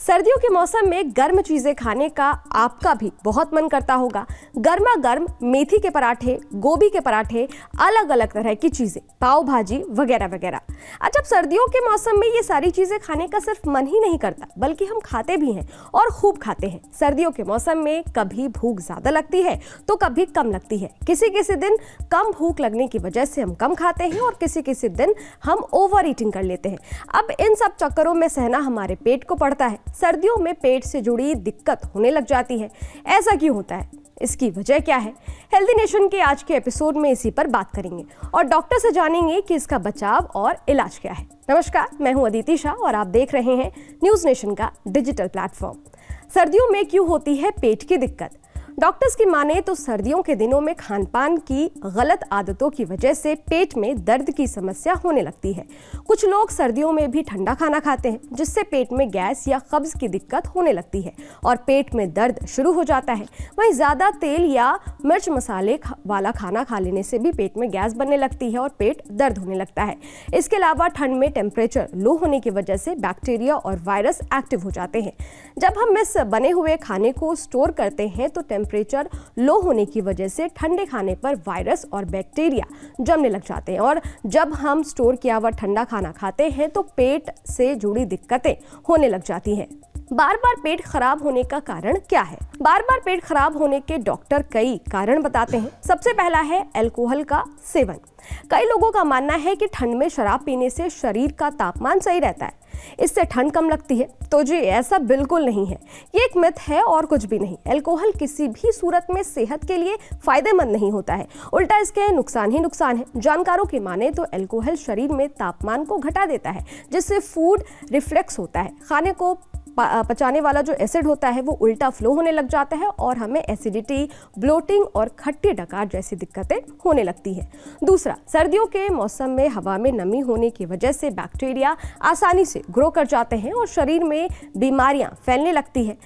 सर्दियों के मौसम में गर्म चीजें खाने का आपका भी बहुत मन करता होगा। गर्मा गर्म मेथी के पराठे, गोभी के पराठे, अलग अलग तरह की चीजें, पाव भाजी वगैरह वगैरह। अच्छा, सर्दियों के मौसम में ये सारी चीजें खाने का सिर्फ मन ही नहीं करता, बल्कि हम खाते भी हैं और खूब खाते हैं। सर्दियों के मौसम में कभी भूख ज्यादा लगती है तो कभी कम लगती है। किसी किसी दिन कम भूख लगने की वजह से हम कम खाते हैं और किसी किसी दिन हम ओवर ईटिंग कर लेते हैं। अब इन सब चक्करों में सहना हमारे पेट को पड़ता है। सर्दियों में पेट से जुड़ी दिक्कत होने लग जाती है। ऐसा क्यों होता है? इसकी वजह क्या है? हेल्दी नेशन के आज के एपिसोड में इसी पर बात करेंगे और डॉक्टर से जानेंगे कि इसका बचाव और इलाज क्या है। नमस्कार, मैं हूं अदिति शाह और आप देख रहे हैं न्यूज नेशन का डिजिटल प्लेटफॉर्म। सर्दियों में क्यों होती है पेट की दिक्कत? डॉक्टर्स की माने तो सर्दियों के दिनों में खान पान की गलत आदतों की वजह से पेट में दर्द की समस्या होने लगती है। कुछ लोग सर्दियों में भी ठंडा खाना खाते हैं, जिससे पेट में गैस या कब्ज की दिक्कत होने लगती है और पेट में दर्द शुरू हो जाता है। वहीं ज़्यादा तेल या मिर्च मसाले वाला खाना खा लेने से भी पेट में गैस बनने लगती है और पेट दर्द होने लगता है। इसके अलावा ठंड में टेम्परेचर लो होने की वजह से बैक्टीरिया और वायरस एक्टिव हो जाते हैं। जब हम इस बने हुए खाने को स्टोर करते हैं तो टेम्परेचर लो होने की वजह से ठंडे खाने पर वायरस और बैक्टीरिया जमने लग जाते हैं और जब हम स्टोर किया हुआ ठंडा खाना खाते हैं तो पेट से जुड़ी दिक्कतें होने लग जाती हैं। बार बार पेट खराब होने का कारण क्या है? बार बार पेट खराब होने के डॉक्टर कई कारण बताते हैं। सबसे पहला है अल्कोहल का सेवन। कई लोगों का मानना है कि ठंड में शराब पीने से शरीर का तापमान सही रहता है, इससे ठंड कम लगती है। तो जी, ऐसा बिल्कुल नहीं है। ये एक मिथ है और कुछ भी नहीं। अल्कोहल किसी भी सूरत में सेहत के लिए फायदेमंद नहीं होता है, उल्टा इसके नुकसान ही नुकसान है। जानकारों की माने तो अल्कोहल शरीर में तापमान को घटा देता है, जिससे फूड रिफ्लेक्स होता है। खाने को पचाने वाला जो एसिड होता है वो उल्टा फ्लो होने लग जाता है और हमें एसिडिटी, ब्लोटिंग और खट्टी डकार जैसी दिक्कतें होने लगती है। दूसरा, सर्दियों के मौसम में हवा में नमी होने की वजह से बैक्टीरिया आसानी से ग्रो कर जाते हैं और शरीर में बीमारियां फैलने लगती हैं।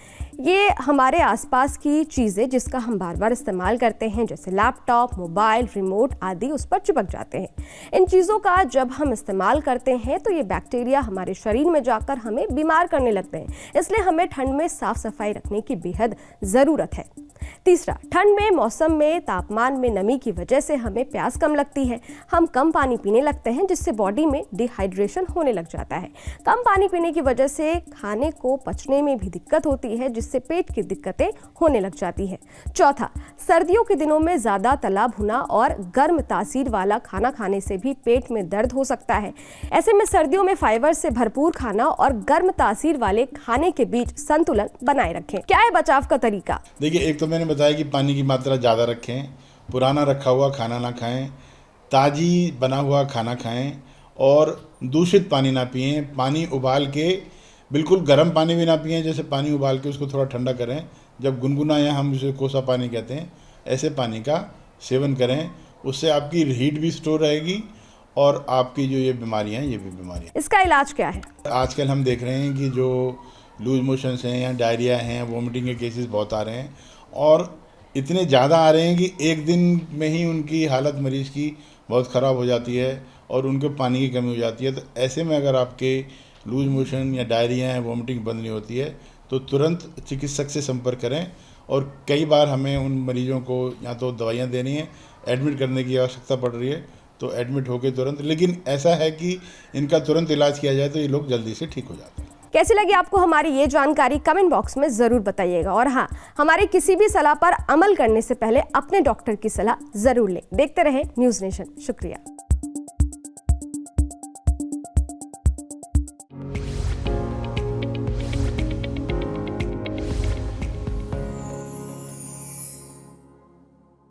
ये हमारे आसपास की चीज़ें जिसका हम बार बार इस्तेमाल करते हैं, जैसे लैपटॉप, मोबाइल, रिमोट आदि, उस पर चिपक जाते हैं। इन चीज़ों का जब हम इस्तेमाल करते हैं तो ये बैक्टीरिया हमारे शरीर में जाकर हमें बीमार करने लगते हैं। इसलिए हमें ठंड में साफ सफाई रखने की बेहद ज़रूरत है। तीसरा, ठंड में मौसम में तापमान में नमी की वजह से हमें प्यास कम लगती है। हम कम पानी पीने लगते हैं, जिससे बॉडी में डिहाइड्रेशन होने लग जाता है। कम पानी पीने की वजह से खाने को पचने में भी दिक्कत होती है, जिससे पेट की दिक्कतें होने लग जाती है। चौथा, सर्दियों के दिनों में ज़्यादा तला भुना और गर्म तासीर वाला खाना खाने से भी पेट में दर्द हो सकता है। ऐसे में सर्दियों में फाइबर से भरपूर खाना और गर्म तासीर वाले खाने के बीच संतुलन बनाए रखें। क्या है बचाव का तरीका? देखिए, एक तो मैंने बताया कि पानी की मात्रा ज़्यादा रखें, पुराना रखा हुआ खाना ना खाएं, ताज़ी बना हुआ खाना खाएं और दूषित पानी ना पिएं। पानी उबाल के, बिल्कुल गर्म पानी भी ना पिएं, जैसे पानी उबाल के उसको थोड़ा ठंडा करें, जब गुनगुना या हम उसे कोसा पानी कहते हैं, ऐसे पानी का सेवन करें। उससे आपकी हीट भी स्टोर रहेगी और आपकी जो ये बीमारियाँ हैं, ये भी बीमारियाँ। इसका इलाज क्या है? आजकल हम देख रहे हैं कि जो लूज मोशंस हैं या डायरिया हैं, वोमिटिंग के केसेस बहुत आ रहे हैं और इतने ज़्यादा आ रहे हैं कि एक दिन में ही उनकी हालत मरीज़ की बहुत ख़राब हो जाती है और उनको पानी की कमी हो जाती है। तो ऐसे में अगर आपके लूज मोशन या डायरिया है, वोमिटिंग बंद नहीं होती है, तो तुरंत चिकित्सक से संपर्क करें। और कई बार हमें उन मरीजों को या तो दवाइयाँ देनी है, एडमिट करने की आवश्यकता पड़ रही है, तो एडमिट होकर तुरंत, लेकिन ऐसा है कि इनका तुरंत इलाज किया जाए तो ये लोग जल्दी से ठीक हो जाते हैं। कैसी लगी आपको हमारी ये जानकारी? कमेंट बॉक्स में ज़रूर बताइएगा और हाँ, हमारी किसी भी सलाह पर अमल करने से पहले अपने डॉक्टर की सलाह ज़रूर लें। देखते रहें न्यूज़ नेशन। शुक्रिया।